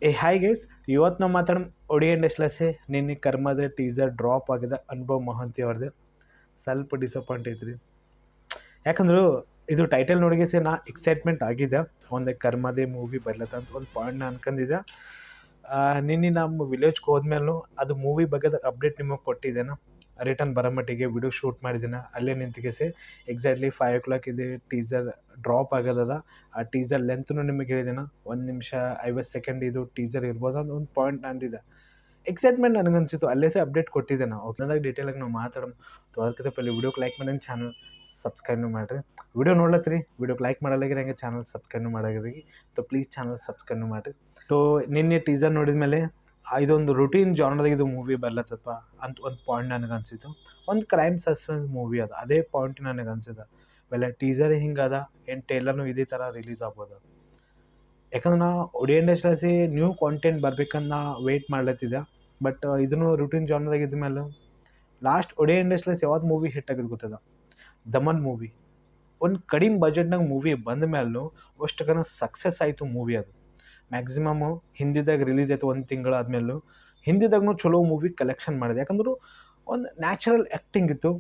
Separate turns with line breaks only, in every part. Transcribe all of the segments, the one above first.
Hi guys, ಇವತ್ತು ನಾವು ಮಾತಾಡೋ ಒಡಿಯಾ ಇಂಡಸ್ಟ್ರಿಯಲ್ಲೇ ನಿನ್ನೆ ಕರ್ಮದ ಟೀಸರ್ ಡ್ರಾಪ್ ಆಗಿದೆ. ಅನುಭವ್ ಮಹಾಂತಿ ಅವ್ರದ್ದು ಸ್ವಲ್ಪ ಡಿಸಪಾಯಿಂಟ್ ಐತ್ರಿ. ಯಾಕಂದ್ರೆ ಇದು ಟೈಟಲ್ ನೋಡಿಗೆ ನಾ ಎಕ್ಸೈಟ್ಮೆಂಟ್ ಆಗಿದೆ. ಒಂದು ಕರ್ಮದೇ ಮೂವಿ ಬರ್ಲತ್ತ ಅಂತ ಒಂದು ಪಾಯಿಂಟ್ ನಾ ಅನ್ಕೊಂಡಿದ್ದೆ. ನಿನ್ನೆ ನಮ್ಮ ವಿಲೇಜ್ಗೆ ಹೋದ್ಮೇಲೂ ಅದು ಮೂವಿ ಬಗ್ಗೆ ಅಪ್ಡೇಟ್ ನಿಮಗೆ ಕೊಟ್ಟಿದ್ದೇನೆ. ರಿಟರ್ನ್ ಬರೋ ಮಟ್ಟಿಗೆ ವಿಡಿಯೋ ಶೂಟ್ ಮಾಡಿದ್ದೇನೆ. ಅಲ್ಲೇ ನಿಂತಿಗೆಸಿ ಎಕ್ಸಾಕ್ಟ್ಲಿ 5 o'clock ಇದು ಟೀಸರ್ ಡ್ರಾಪ್ ಆಗೋದದ. ಆ ಟೀಸರ್ ಲೆಂತ್ನು ನಿಮಗೆ ಹೇಳಿದ್ದೇನೆ. 1 ನಿಮಿಷ 50 ಸೆಕೆಂಡ್ ಇದು ಟೀಸರ್ ಇರ್ಬೋದು ಅಂತ ಒಂದು ಪಾಯಿಂಟ್ ನಂದಿದೆ. ಎಕ್ಸೈಟ್ಮೆಂಟ್ ನನಗನ್ಸಿತ್ತು. ಅಲ್ಲೇ ಅಪ್ಡೇಟ್ ಕೊಟ್ಟಿದ್ದೆ. ನಾವು ಓಕೆನಾದಾಗ ಡೀಟೇಲಾಗಿ ನಾವು ಮಾತಾಡೋಣ. ಅದಕ್ಕಿಂತ ಪಲ್ಲಿ ವಿಡಿಯೋಕ್ಕೆ ಲೈಕ್ ಮಾಡಿ, ಚಾನಲ್ ಸಬ್ಸ್ಕ್ರೈಬ್ನು ಮಾಡಿರಿ. ವಿಡಿಯೋ ನೋಡ್ಲತ್ತೀರಿ, ವಿಡಿಯೋಕ್ಕೆ ಲೈಕ್ ಮಾಡಲಾಗಿರಿ, ಹಂಗೆ ಚಾನಲ್ ಸಬ್ಸ್ಕ್ರೈಬ್ನು ಮಾಡಾಗಿರಿ. ಪ್ಲೀಸ್ ಚಾನಲ್ ಸಬ್ಸ್ಕ್ರೈಬ್ನು ಮಾಡಿರಿ. ನಿನ್ನೆ ಟೀಸರ್ ನೋಡಿದ ಮೇಲೆ ಇದೊಂದು ರುಟೀನ್ ಜಾನರ್ದಾಗ ಇದು ಮೂವಿ ಬರ್ಲತ್ತಪ್ಪ ಅಂತ ಒಂದು ಪಾಯಿಂಟ್ ನನಗೆ ಅನಿಸಿತು. ಒಂದು ಕ್ರೈಮ್ ಸಸ್ಪೆನ್ಸ್ ಮೂವಿ ಅದು, ಅದೇ ಪಾಯಿಂಟ್ ನನಗೆ ಅನ್ಸಿದೆ. ಆಮೇಲೆ ಟೀಸರ್ ಹಿಂಗದ, ಏನು ಟೇಲರ್ನು ಇದೇ ಥರ ರಿಲೀಸ್ ಆಗ್ಬೋದು. ಯಾಕಂದ್ರೆ ನಾ ಒಡಿಯಾ ಇಂಡಸ್ಟ್ರೀಸಿ ನ್ಯೂ ಕಾಂಟೆಂಟ್ ಬರ್ಬೇಕಂತ ನಾ ವೆಯ್ಟ್ ಮಾಡ್ಲತ್ತಿದ್ದೆ. ಬಟ್ ಇದನ್ನು ರುಟೀನ್ ಜಾನರ್ದಾಗ ಇದ್ಮೇಲೆ ಲಾಸ್ಟ್ ಒಡಿಯಾ ಇಂಡಸ್ಟ್ರೀಸ್ ಯಾವ್ದು ಮೂವಿ ಹಿಟ್ ಆಗಿದೆ ಗೊತ್ತದ? ದಮನ್ ಮೂವಿ. ಒಂದು ಕಡಿಮೆ ಬಜೆಟ್ನಾಗ ಮೂವಿ ಬಂದ ಮೇಲೂ ಅಷ್ಟು ಸಕ್ಸಸ್ ಆಯಿತು ಮೂವಿ. ಅದು ಮ್ಯಾಕ್ಸಿಮಮ್ಮು ಹಿಂದಿದಾಗ ರಿಲೀಸ್ ಆಯಿತು 1 ತಿಂಗಳು ಆದಮೇಲೂ. ಹಿಂದಿದಾಗೂ ಚಲೋ ಮೂವಿ ಕಲೆಕ್ಷನ್ ಮಾಡಿದೆ. ಯಾಕಂದ್ರೆ ಒಂದು ನ್ಯಾಚುರಲ್ ಆ್ಯಕ್ಟಿಂಗ್ ಇತ್ತು.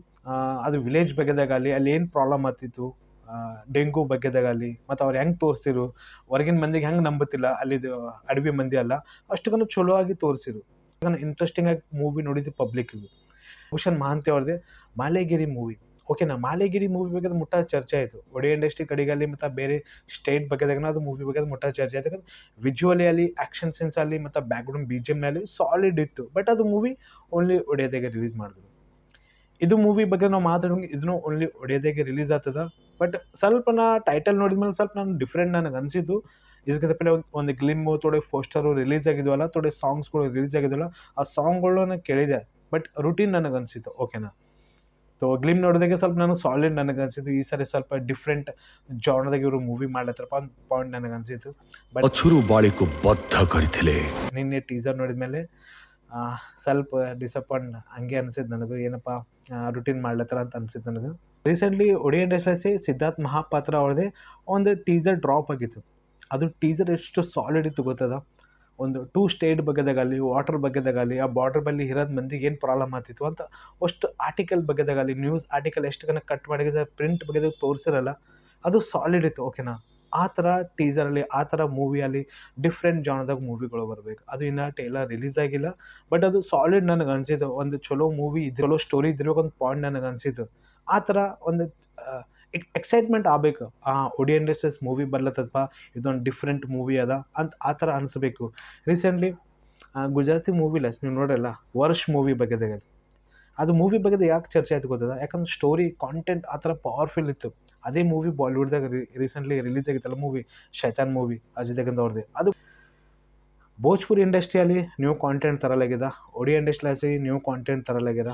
ಅದು ವಿಲೇಜ್ ಬಗ್ಗೆದಾಗಲಿ, ಅಲ್ಲಿ ಏನು ಪ್ರಾಬ್ಲಮ್ ಆಗ್ತಿತ್ತು, ಡೆಂಗು ಬಗ್ಗೆದಾಗಲಿ, ಮತ್ತು ಅವ್ರು ಹೆಂಗೆ ತೋರಿಸಿರು, ಹೊರಗಿನ ಮಂದಿಗೆ ಹೆಂಗೆ ನಂಬುತ್ತಿಲ್ಲ, ಅಲ್ಲಿದು ಅಡವಿ ಮಂದಿ ಅಲ್ಲ, ಅಷ್ಟುಗೂ ಚಲೋ ಆಗಿ ತೋರಿಸಿರು. ಇಂಟ್ರೆಸ್ಟಿಂಗ್ ಆಗಿ ಮೂವಿ ನೋಡಿದ್ದು ಪಬ್ಲಿಕ್ಕಿಗೆ. ಭೂಷಣ್ ಮಹಾಂತಿ ಅವ್ರದ್ದೇ ಮಾಲೆಗಿರಿ ಮೂವಿ. ಓಕೆನಾ, ಮಾಲೆಗಿರಿ ಮೂವಿ ಬಗ್ಗೆ ಮುಟ್ಟ ಚರ್ಚೆ ಆಯಿತು ಒಡಿಯಾ ಇಂಡಸ್ಟ್ರಿ ಕಡೆಗಲ್ಲಿ, ಮತ್ತು ಬೇರೆ ಸ್ಟೇಟ್ ಬಗ್ಗೆದಾಗ ಅದು ಮೂವಿ ಬಗ್ಗೆ ಮುಟ್ಟ ಚರ್ಚೆ ಆಯಿತು. ಯಾಕಂದ್ರೆ ವಿಜುವಲಿ ಅಲ್ಲಿ, ಆ್ಯಕ್ಷನ್ ಸೀನ್ಸ್ ಅಲ್ಲಿ, ಮತ್ತು ಬ್ಯಾಕ್ಗ್ರೌಂಡ್ BGM ನಲ್ಲಿ ಸಾಲಿಡ್ ಇತ್ತು. ಬಟ್ ಅದು ಮೂವಿ ಓನ್ಲಿ ಒಡಿಯಾದಾಗೆ ರಿಲೀಸ್ ಮಾಡಿದ್ರು. ಇದು ಮೂವಿ ಬಗ್ಗೆ ನಾವು ಮಾತಾಡೋಂಗೆ ಇದನ್ನು ಓನ್ಲಿ ಒಡಿಯಾದಾಗೆ ರಿಲೀಸ್ ಆಗ್ತದ. ಬಟ್ ಸ್ವಲ್ಪ ನಾ ಟೈಟಲ್ ನೋಡಿದ್ಮೇಲೆ ಸ್ವಲ್ಪ ನಾನು ಡಿಫ್ರೆಂಟ್ ನನಗೆ ಅನಿಸಿದ್ದು. ಇದಕ್ಕೆ ಪೆಲೆ ಒಂದು ಗ್ಲಿಮ್ಮು, ಥೋಡೆ ಪೋಸ್ಟರು ರಿಲೀಸ್ ಆಗಿದ್ವಲ್ಲ, ಥೋಡೆ ಸಾಂಗ್ಸ್ಗಳು ರಿಲೀಸ್ ಆಗಿದ್ವಲ್ಲ, ಆ ಸಾಂಗ್ಗಳನ್ನ ಕೇಳಿದೆ. ಬಟ್ ರುಟೀನ್ ನನಗೆ ಅನಿಸಿತ್ತು. ಓಕೆನಾ, ಗ್ಲಿಮ್ ನೋಡಿದಾಗೆ ಸ್ವಲ್ಪ ನಾನು ಸಾಲಿಡ್ ನನಗೆ ಅನಿಸಿದ್ದು. ಈ ಸಾರಿ ಸ್ವಲ್ಪ ಡಿಫ್ರೆಂಟ್ ಜಾನರ್ದಾಗ ಇವರು ಮೂವಿ ಮಾಡ್ಲತ್ತಾರಪ್ಪ ಅಂತ ಪಾಯಿಂಟ್ ನನಗೆ ಅನಿಸಿತ್ತು. ಬಟ್ ನಿನ್ನೆ ಟೀಸರ್ ನೋಡಿದ್ಮೇಲೆ ಸ್ವಲ್ಪ ಡಿಸಪಾಯಿಂಟ್ ಹಂಗೆ ಅನಿಸಿದ್ದು ನನಗೆ. ಏನಪ್ಪ ರುಟೀನ್ ಮಾಡ್ಲತ್ತಾರ ಅಂತ ಅನಿಸಿದ್ದು ನನಗೆ. ರೀಸೆಂಟ್ಲಿ ಒಡಿಯಾ ಇಂಡಸ್ಟ್ರೀಸಿ ಸಿದ್ಧಾರ್ಥ್ ಮಹಾಪಾತ್ರ ಅವ್ರದ್ದೇ ಒಂದು ಟೀಸರ್ ಡ್ರಾಪ್ ಆಗಿತ್ತು. ಅದು ಟೀಸರ್ ಎಷ್ಟು ಸಾಲಿಡ್ ಇತ್ತು ಗೊತ್ತದ? ಒಂದು 2 ಸ್ಟೇಟ್ ಬಗ್ಗೆದಾಗಲಿ, ವಾಟರ್ ಬಗ್ಗೆದಾಗಲಿ, ಆ ಬಾರ್ಡರ್ ಬಲ್ಲಿ ಇರೋದು ಮಂದಿಗೆ ಏನು ಪ್ರಾಬ್ಲಮ್ ಆಗ್ತಿತ್ತು ಅಂತ ಅಷ್ಟು ಆರ್ಟಿಕಲ್ ಬಗ್ಗೆದಾಗಲಿ, ನ್ಯೂಸ್ ಆರ್ಟಿಕಲ್ ಎಷ್ಟು ಕಟ್ ಮಾಡಿ ಪ್ರಿಂಟ್ ಬಗ್ಗೆದಾಗ ತೋರಿಸಿರಲ್ಲ, ಅದು ಸಾಲಿಡ್ ಇತ್ತು. ಓಕೆನಾ, ಆ ಥರ ಟೀಸರಲ್ಲಿ, ಆ ಥರ ಮೂವಿಯಲ್ಲಿ ಡಿಫ್ರೆಂಟ್ ಜಾನರ್ದಾಗ ಮೂವಿಗಳು ಬರಬೇಕು. ಅದು ಇನ್ನೂ ಟೇಲರ್ ರಿಲೀಸ್ ಆಗಿಲ್ಲ. ಬಟ್ ಅದು ಸಾಲಿಡ್ ನನಗೆ ಅನಿಸಿದ್ದು. ಒಂದು ಚಲೋ ಮೂವಿ ಇದ್ದು, ಚಲೋ ಸ್ಟೋರಿ ಇದ್ದಿರ್ಬೇಕು ಒಂದು ಪಾಯಿಂಟ್ ನನಗೆ ಅನಿಸಿದ್ದು. ಆ ಥರ ಒಂದು ಎಕ್ಸೈಟ್ಮೆಂಟ್ ಆಗಬೇಕು. ಒಡಿಯಾ ಇಂಡಸ್ಟ್ರೀಸ್ ಮೂವಿ ಬರ್ಲತ್ತಪ್ಪ, ಇದೊಂದು ಡಿಫ್ರೆಂಟ್ ಮೂವಿ ಅದ ಅಂತ ಆ ಥರ ಅನಿಸ್ಬೇಕು. ರೀಸೆಂಟ್ಲಿ ಗುಜರಾತಿ ಮೂವಿಲೆಸ್ ನೀವು ನೋಡಲ್ಲ, ವರ್ಷ್ ಮೂವಿ ಬಗ್ಗೆದಾಗ. ಅದು ಮೂವಿ ಬಗ್ಗೆ ಯಾಕೆ ಚರ್ಚೆ ಆಯ್ತು ಗೊತ್ತದ? ಯಾಕಂದ್ರೆ ಸ್ಟೋರಿ ಕಾಂಟೆಂಟ್ ಆ ಥರ ಪವರ್ಫುಲ್ ಇತ್ತು. ಅದೇ ಮೂವಿ ಬಾಲಿವುಡ್ದಾಗ ರೀಸೆಂಟ್ಲಿ ರಿಲೀಸ್ ಆಗಿತ್ತಲ್ಲ ಮೂವಿ, ಶೈತಾನ್ ಮೂವಿ, ಅಜಯ್ ದೇವಗನ್ ಅವ್ರದ್ದು. ಅದು ಭೋಜ್ಪುರಿ ಇಂಡಸ್ಟ್ರಿಯಲ್ಲಿ ನ್ಯೂ ಕಾಂಟೆಂಟ್ ತರಲಾಗ್ಯದ, ಒಡಿಯಾ ಇಂಡಸ್ಟ್ರಿಯಲ್ಲಿ ನ್ಯೂ ಕಾಂಟೆಂಟ್ ತರಲಾಗ್ಯದ.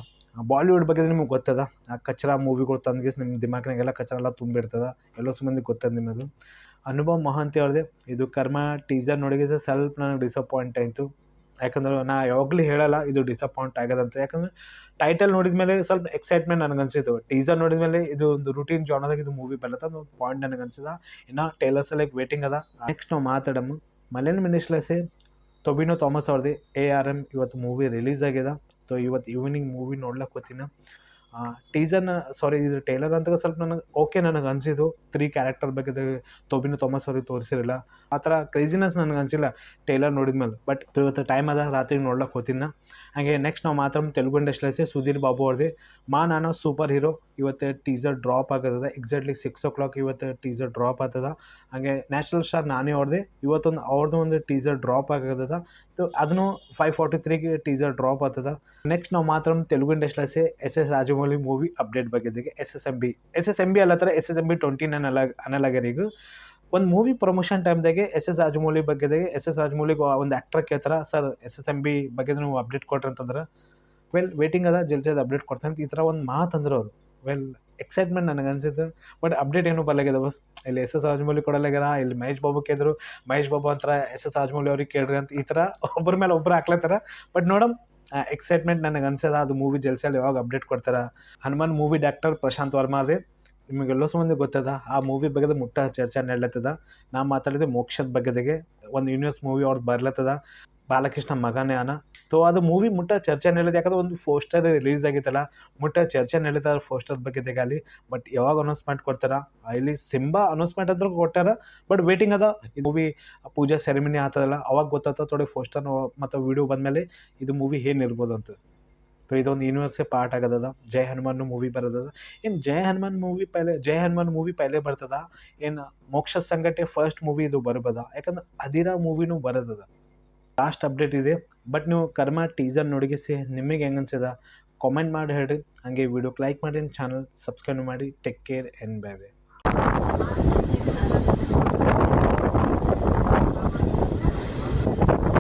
ಬಾಲಿವುಡ್ ಬಗ್ಗೆ ನಿಮಗೆ ಗೊತ್ತದ, ಆ ಕಚ್ರಾ ಮೂವಿಗಳು ತಂದ್ಗೇಸಿ ನಿಮ್ಮ ದಿಮಾಕ್ನಾಗೆಲ್ಲ ಕಚ್ರ ಎಲ್ಲ ತುಂಬಿರ್ತದೆ. ಎಲ್ಲೋ ಮಂದಿಗೆ ಗೊತ್ತದ ನಿಮ್ಮದು. ಅನುಭವ್ ಮಹಾಂತಿ ಅವ್ರದ್ದೇ ಇದು ಕರ್ಮ ಟೀಸರ್ ನೋಡಿಗೆ ಸ್ವಲ್ಪ ನನಗೆ ಡಿಸಪಾಯಿಂಟ್ ಆಯಿತು. ಯಾಕಂದ್ರೆ ನಾ ಯಾವಾಗಲೂ ಹೇಳಲ್ಲ ಇದು ಡಿಸಪಾಯಿಂಟ್ ಆಗ್ಯದಂತ. ಯಾಕಂದರೆ ಟೈಟಲ್ ನೋಡಿದ ಮೇಲೆ ಸ್ವಲ್ಪ ಎಕ್ಸೈಟ್ಮೆಂಟ್ ನನಗೆ ಅನಿಸಿತ್ತು. ಟೀಸರ್ ನೋಡಿದ ಮೇಲೆ ಇದು ಒಂದು ರುಟೀನ್ ಜಾನರ್ದಾಗ ಇದು ಮೂವಿ ಬರತ್ತ ಒಂದು ಪಾಯಿಂಟ್ ನನಗೆ ಅನ್ಸಿದ. ಇನ್ನು ಟೇಲರ್ಸ್ ಲೈಕ್ ವೇಟಿಂಗ್ ಅದ. ನೆಕ್ಸ್ಟ್ ನಾವು ಮಾತಾಡಮ್ಮ ಮಲಯಾಳಂ ಇಂಡಸ್ಟ್ರಿಯಲ್ಲೇ ಟೊಬಿನೋ ಥಾಮಸ್ ಅವ್ರದ್ದು ARM ಇವತ್ತು ಮೂವಿ ರಿಲೀಸ್ ಆಗ್ಯದ. ಇವತ್ತು ಈವ್ನಿಂಗ್ ಮೂವಿ ನೋಡ್ಲಕ್ಕೆ ಹೋಗ್ತೀನಿ. ಟೀಸರ್ನ ಇದು ಟೇಲರ್ ಅಂತ ಸ್ವಲ್ಪ ನನಗೆ ಅನಿಸಿದ್ದು. 3 ಕ್ಯಾರೆಕ್ಟರ್ ಬಗ್ಗೆ ಟೊಬಿನೋ ಥಾಮಸ್ ಅವ್ರಿಗೆ ತೋರಿಸಿರಲ್ಲ, ಆ ಥರ ಕ್ರೇಜಿನೆಸ್ ನನಗೆ ಅನಿಸಿಲ್ಲ ಟೇಲರ್ ನೋಡಿದ್ಮೇಲೆ. ಬಟ್ ಇವತ್ತು ಟೈಮ್ ಅದ, ರಾತ್ರಿ ನೋಡ್ಲಕ್ಕೆ ಹೋಗ್ತೀನಿ. ಹಾಗೆ ನೆಕ್ಸ್ಟ್ ನಾವು ಮಾತ್ರ ತೆಲುಗು ಇಂಡಸ್ಟ್ರಿಯಲ್ಲೇ ಸುಧೀರ್ ಬಾಬು ಅವ್ರದ್ದು ಮಾ ನಾನಾ ಸೂಪರ್ ಹೀರೋ ಇವತ್ತು ಟೀಸರ್ ಡ್ರಾಪ್ ಆಗ್ತದ. ಎಕ್ಸಾಕ್ಟ್ಲಿ 6 o'clock ಇವತ್ತು ಟೀಸರ್ ಡ್ರಾಪ್ ಆಗ್ತದ. ಹಾಗೆ ನ್ಯಾಷನಲ್ ಸ್ಟಾರ್ ನಾನೇ ಅವ್ರದ್ದೇ ಅವ್ರದ್ದು ಒಂದು ಟೀಸರ್ ಡ್ರಾಪ್ ಆಗ್ತದ. ಅದನ್ನು 5:43ಗೆ ಟೀಸರ್ ಡ್ರಾಪ್ ಆಗ್ತದ. ನೆಕ್ಸ್ಟ್ ನಾವು ಮಾತ್ರ ತೆಲುಗು ಇಂಡಸ್ಟ್ರಿಯಲ್ಲೇ SS ರಾಜಮೌಳಿ ಮೂವಿ ಅಪ್ಡೇಟ್ ಬಗ್ಗೆ SSMB ಅಲ್ಲತ್ತರ SSMB 29 ಅನ್ನಲಾಗ್ಯಾರ. ಈಗ ಒಂದು ಮೂವಿ ಪ್ರಮೋಷನ್ ಟೈಮ್ದಾಗೆ SS ರಾಜಮೌಳಿ ಬಗ್ಗೆದಾಗೆ SS ರಾಜಮೌಳಿಗೆ ಒಂದು ಆ್ಯಕ್ಟರ್ ಕೇಳ್ತಾರೆ, ಸರ್ SSMB ಬಗ್ಗೆ ನೀವು ಅಪ್ಡೇಟ್ ಕೊಟ್ರಿ ಅಂತಂದ್ರೆ, ವೇಟಿಂಗ್ ಅದ, ಜಲ್ದಿ ಅಪ್ಡೇಟ್ ಕೊಡ್ತಾರೆ ಅಂತ ಈ ಥರ ಒಂದು ಮಾತಂದ್ರೆ ಅವರು. ಎಕ್ಸೈಟ್ಮೆಂಟ್ ನನಗೆ ಅನ್ಸಿತ್ತು. ಬಟ್ ಅಪ್ಡೇಟ್ ಏನೂ ಬರಲಾಗ್ಯದ. ಬಸ್ ಇಲ್ಲಿ SS ರಾಜಮೌಳಿ ಕೊಡಲಾಗ್ಯಾರ, ಇಲ್ಲಿ ಮಹೇಶ್ ಬಾಬು ಕೇಳಿದ್ರು, ಮಹೇಶ್ ಬಾಬು ಅಂತಾರೆ SS ರಾಜಮೌಳಿ ಅವ್ರಿಗೆ ಕೇಳ್ರಿ ಅಂತ ಈ ಥರ ಒಬ್ಬರ ಮೇಲೆ ಒಬ್ಬರು ಹಾಕ್ಲತ್ತಾರ. ಬಟ್ ನೋಡಮ್, ಎಕ್ಸೈಟ್ಮೆಂಟ್ ನನಗೆ ಅನ್ಸದ. ಅದು ಮೂವಿ ಜಲ್ಸಲ್ಲಿ ಯಾವಾಗ ಅಪ್ಡೇಟ್ ಕೊಡ್ತಾರೆ. ಹನುಮಾನ್ ಮೂವಿ ಡೈರೆಕ್ಟರ್ ಪ್ರಶಾಂತ್ ವರ್ಮಾ ಅದೇ ನಿಮಗೆಲ್ಲೋ ಮಂದಿ ಗೊತ್ತದ ಆ ಮೂವಿ ಬಗ್ಗೆ ಮುಟ್ಟ ಚರ್ಚೆ ನಡ್ಲತ್ತದ. ನಾ ಮಾತಾಡಿದೆ ಮೋಕ್ಷದ ಬಗ್ಗೆದಾಗೆ ಒಂದು ಯೂನಿವರ್ಸ್ ಮೂವಿ ಅವ್ರದ್ದು ಬರ್ಲತ್ತದ, ಬಾಲಕೃಷ್ಣ ಮಗನೇ ಅನ. ಸೊ ಅದು ಮೂವಿ ಮುಟ್ಟ ಚರ್ಚೆ ನಡೀತದೆ, ಯಾಕಂದ್ರೆ ಒಂದು ಪೋಸ್ಟರ್ ರಿಲೀಸ್ ಆಗಿತ್ತಲ್ಲ, ಮುಟ್ಟ ಚರ್ಚೆ ನಡೀತದ ಪೋಸ್ಟರ್ ಬಗ್ಗೆ ಆಗಲಿ. ಬಟ್ ಯಾವಾಗ ಅನೌನ್ಸ್ಮೆಂಟ್ ಕೊಡ್ತಾರ, ಇಲ್ಲಿ ಸಿಂಬಾ ಅನೌನ್ಸ್ಮೆಂಟ್ ಅಂತ ಕೊಟ್ಟಾರ, ಬಟ್ ವೇಟಿಂಗ್ ಅದ. ಈ ಮೂವಿ ಪೂಜಾ ಸೆರೆಮನಿ ಆಗ್ತದಲ್ಲ ಅವಾಗ ಗೊತ್ತಾಗ್ತದೆ ಥೋಡೆ ಪೋಸ್ಟರ್ ಮತ್ತು ವಿಡಿಯೋ ಬಂದಮೇಲೆ ಇದು ಮೂವಿ ಏನಿರ್ಬೋದು ಅಂತ. ಸೊ ಇದೊಂದು ಯೂನಿವರ್ಸೇ ಪಾರ್ಟ್ ಆಗದ. ಜೈ ಹನುಮಾನ್ ಮೂವಿ ಬರೋದದ. ಏನು ಜೈ ಹನುಮಾನ್ ಮೂವಿ ಪೈಲೆ ಬರ್ತದ, ಏನು ಮೋಕ್ಷ ಸಂಘಟನೆ ಫಸ್ಟ್ ಮೂವಿ ಇದು ಬರ್ಬೋದ, ಯಾಕಂದ್ರೆ ಅದಿರ ಮೂವಿನೂ ಬರೋದದ. ಲಾಸ್ಟ್ ಅಪ್ಡೇಟ್ ಇದೆ. ಬಟ್ ನೀವು ಕರ್ಮ ಟೀಸರ್ ನೋಡಿಗಿಸಿ ನಿಮಗೆ ಹೆಂಗೆ ಅನ್ಸಿದ ಕಾಮೆಂಟ್ ಮಾಡಿ ಹೇಳ್ರಿ. ಹಾಗೆ ವಿಡಿಯೋಕ್ಕೆ ಲೈಕ್ ಮಾಡಿ, ಚಾನಲ್ ಸಬ್ಸ್ಕ್ರೈಬ್ ಮಾಡಿ. Take care and bye bye.